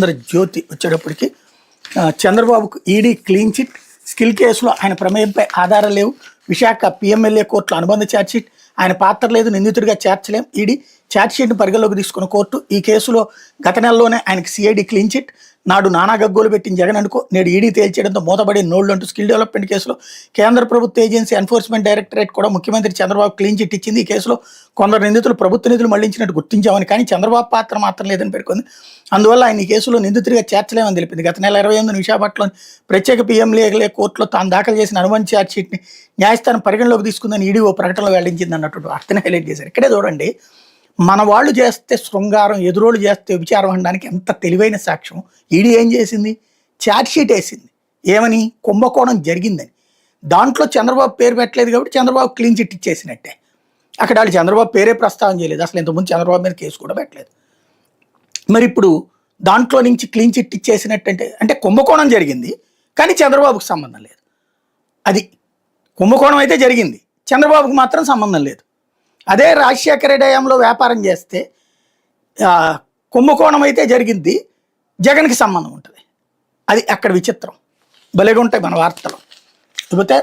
జ్యోతి వచ్చేటప్పటికి చంద్రబాబుకు ED clean chit, skill కేసులో ఆయన ప్రమేయంపై ఆధారాలు లేవు, విశాఖ పిఎంఎల్ఏ కోర్టులో అనుబంధ ఛార్జ్షీట్, ఆయన పాత్ర లేదు, నిందితుడిగా చేర్చలేం, ఈడీ ఛార్జ్షీట్ను పరిగణలోకి తీసుకున్న కోర్టు ఈ కేసులో గత నెలలోనే ఆయనకి సిఐడి క్లీన్ చిట్, నాడు నానా గగ్గోలు పెట్టిన జగన్ అనుకో నేడు ఈడీ తేల్చేయడంతో మూతబడిన నోళ్లు అంటూ స్కిల్ డెవలప్మెంట్ కేసులో కేంద్ర ప్రభుత్వ ఏజెన్సీ ఎన్ఫోర్స్మెంట్ డైరెక్టరేట్ కూడా ముఖ్యమంత్రి చంద్రబాబు క్లీన్ చిట్ ఇచ్చింది. ఈ కేసులో కొందరు నిందితులు ప్రభుత్వ నిధులు మళ్లించినట్టు గుర్తించామని, కానీ చంద్రబాబు పాత్ర మాత్రం లేదని పేర్కొంది. అందువల్ల ఆయన ఈ కేసులో నిందితుడిగా చేర్చలేమని తెలిపింది. గత నెల 28 విశాఖపట్నంలోని ప్రత్యేక పిఎంఎల్ఏ కోర్టులో తాను దాఖలు చేసిన అనుబంధ ఛార్జ్షీట్ని న్యాయస్థానం పరిగణలోకి తీసుకుందని ఈడీ ఓ ప్రకటనలో వెల్లడించింది అన్నట్టు అర్థం హైలైట్ చేశారు. ఇక్కడే చూడండి, మన వాళ్ళు చేస్తే శృంగారం, ఎదురోళ్ళు చేస్తే విచారం అనడానికి ఎంత తెలివైన సాక్ష్యం. ఈడీ ఏం చేసింది? ఛార్జ్షీట్ వేసింది. ఏమని? కుంభకోణం జరిగిందని. దాంట్లో చంద్రబాబు పేరు పెట్టలేదు కాబట్టి చంద్రబాబు క్లీన్ చిట్ ఇచ్చేసినట్టే. అక్కడ వాళ్ళు చంద్రబాబు పేరే ప్రస్తావన చేయలేదు, అసలు ఇంతకుముందు చంద్రబాబు మీద కేసు కూడా పెట్టలేదు. మరి ఇప్పుడు దాంట్లో నుంచి క్లీన్ చిట్ ఇచ్చేసినట్టంటే అంటే కుంభకోణం జరిగింది కానీ చంద్రబాబుకు సంబంధం లేదు. అది కుంభకోణం అయితే జరిగింది, చంద్రబాబుకు మాత్రం సంబంధం లేదు. అదే రాజశేఖర రెడ్డి హయాంలో వ్యాపారం చేస్తే కుంభకోణం అయితే జరిగింది, జగన్కి సంబంధం ఉంటుంది. అది అక్కడ విచిత్రం. భలేగా ఉంటాయి మన వార్తలు. లేకపోతే